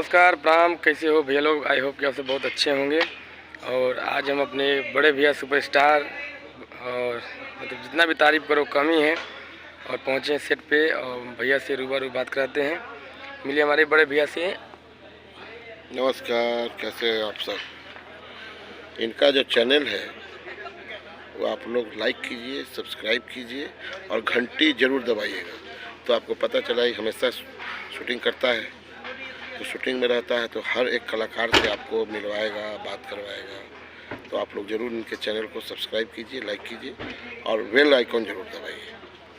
नमस्कार प्रणाम। कैसे हो भैया लोग? आई होप कि आप सब बहुत अच्छे होंगे। और आज हम अपने बड़े भैया सुपरस्टार और मतलब जितना भी तारीफ़ करो कम ही है, और पहुँचे हैं सेट पे और भैया से रूबरू बात कराते हैं। मिलिए हमारे बड़े भैया से। नमस्कार, कैसे हैं आप सब? इनका जो चैनल है वो आप लोग लाइक कीजिए, सब्सक्राइब कीजिए और घंटी ज़रूर दबाइएगा, तो आपको पता चला ही हमेशा शूटिंग करता है, तो शूटिंग में रहता है तो हर एक कलाकार से आपको मिलवाएगा, बात करवाएगा। तो आप लोग ज़रूर इनके चैनल को सब्सक्राइब कीजिए, लाइक कीजिए और बेल आइकॉन ज़रूर दबाइए।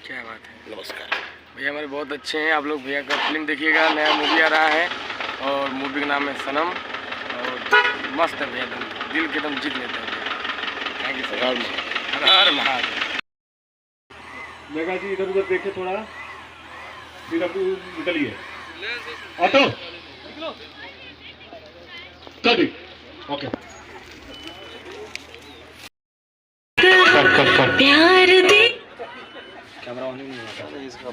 क्या बात है। नमस्कार भैया हमारे बहुत अच्छे हैं। आप लोग भैया का फिल्म देखिएगा, नया मूवी आ रहा है और मूवी का नाम है सनम, और मस्त है भैया, दिल के एकदम जीत लेते हैं भैया। Thank you sir. हर महादेव। मेघा जी इधर उधर देखे थोड़ा, फिर अब निकलिए। ऑटो चल, ओके। प्यार दे कैमरा ऑन ही नहीं होता इसका।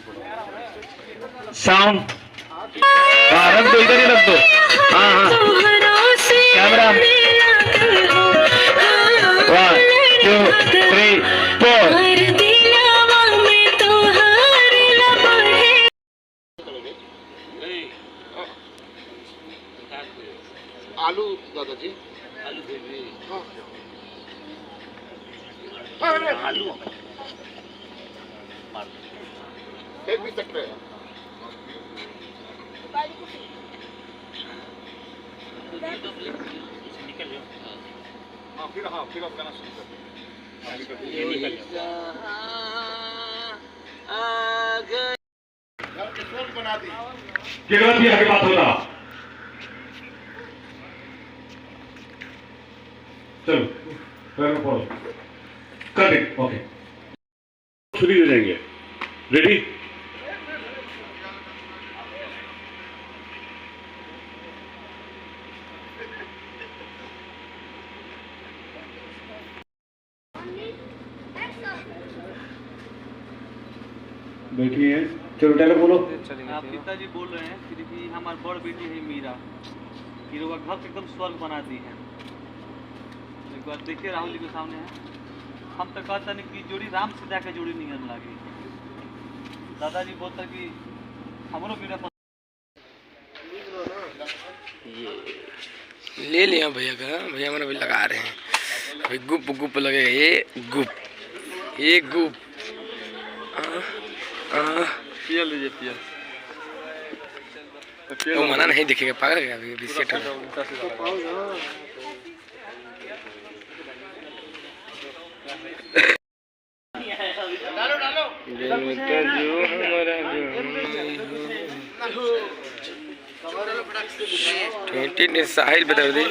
साउंड रख दो, इधर ही रख दो। हाँ कैमरा 1 2 3 4। आलू दादाजी, आलू आलू फेंक भी सकते हैं। फिर आप गाना शुरू कर बना दी। गलत ही आगे बात होता। चलो फॉलो कर दे, ओके। फ्री हो जाएंगे। रेडी? बैठी है, चलो डायलॉग बोलो। आप पिताजी बोल रहे हैं कि हमारी बड़ बेटी है मीरा, हीरो का घर एकदम स्वर्ग बना दी है। एक बार देखिए राहुल जी के सामने है, हम तो कहते हैं कि जोड़ी राम सीता के जोड़ी नहीं लगी। दादाजी बोलते कि हमरो मीरा ये ले लिया भैया का। भैया हमारा भी लगा रहे हैं, अभी गुप गुप लगेगा। ये गुप पिया लीजिए, पिया तो मना नहीं दिखेगा, पागल है अभी सेट हो। साहिल बता दी।